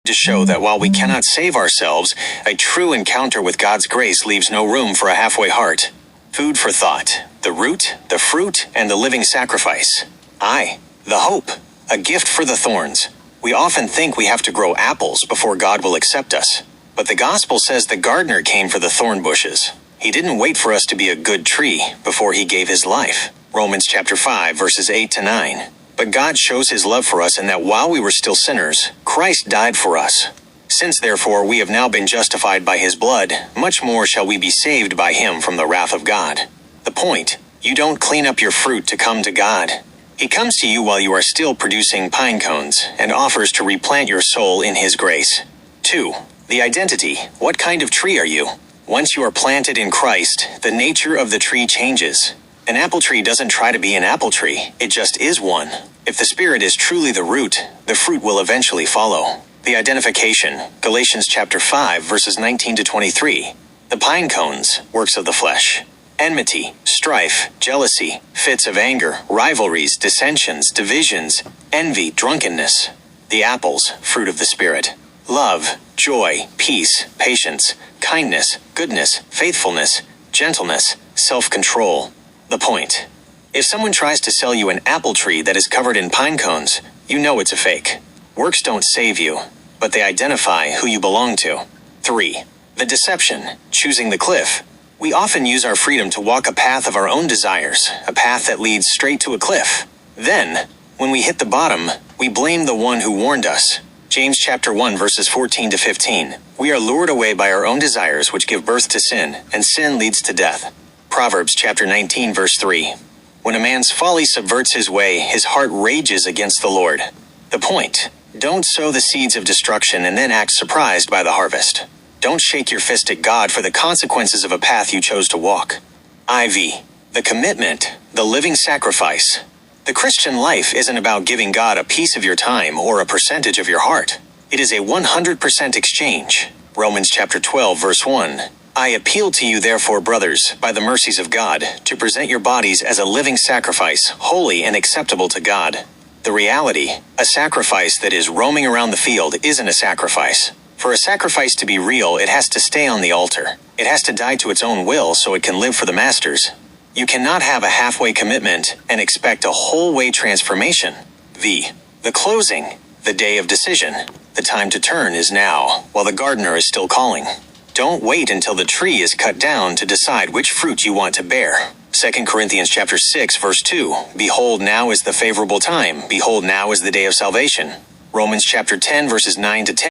to show that while we cannot save ourselves, a true encounter with God's grace leaves no room for a halfway heart. Food for thought: the root, the fruit, and the living sacrifice. I, the hope, a gift for the thorns. We often think we have to grow apples before God will accept us. But the gospel says the gardener came for the thorn bushes. He didn't wait for us to be a good tree before he gave his life. Romans chapter 5, verses 8 to 9. But God shows his love for us in that while we were still sinners, Christ died for us. Since therefore we have now been justified by his blood, much more shall we be saved by him from the wrath of God. The point: you don't clean up your fruit to come to God. He comes to you while you are still producing pine cones and offers to replant your soul in his grace. 2. The identity: what kind of tree are you? Once you are planted in Christ, the nature of the tree changes. An apple tree doesn't try to be an apple tree, it just is one. If the Spirit is truly the root, the fruit will eventually follow. The identification: Galatians chapter 5, verses 19 to 23. The pine cones: works of the flesh. Enmity, strife, jealousy, fits of anger, rivalries, dissensions, divisions, envy, drunkenness. The apples: fruit of the Spirit. Love, joy, peace, patience, kindness, goodness, faithfulness, gentleness, self-control. The point: if someone tries to sell you an apple tree that is covered in pine cones, you know it's a fake. Works don't save you, but they identify who you belong to. 3. The deception: choosing the cliff. We often use our freedom to walk a path of our own desires, a path that leads straight to a cliff. Then, when we hit the bottom, we blame the one who warned us. James chapter 1, verses 14 to 15. We are lured away by our own desires, which give birth to sin, and sin leads to death. Proverbs chapter 19, verse 3. When a man's folly subverts his way, his heart rages against the Lord. The point: don't sow the seeds of destruction and then act surprised by the harvest. Don't shake your fist at God for the consequences of a path you chose to walk. IV. The commitment: the living sacrifice. The Christian life isn't about giving God a piece of your time or a percentage of your heart. It is a 100% exchange. Romans chapter 12, verse 1. I appeal to you therefore, brothers, by the mercies of God, to present your bodies as a living sacrifice, holy and acceptable to God. The reality: a sacrifice that is roaming around the field isn't a sacrifice. For a sacrifice to be real, it has to stay on the altar. It has to die to its own will so it can live for the masters. You cannot have a halfway commitment and expect a whole-way transformation. V. The closing: the day of decision. The time to turn is now, while the gardener is still calling. Don't wait until the tree is cut down to decide which fruit you want to bear. 2 Corinthians chapter 6, verse 2. Behold, now is the favorable time. Behold, now is the day of salvation. Romans chapter 10, verses 9 to 10.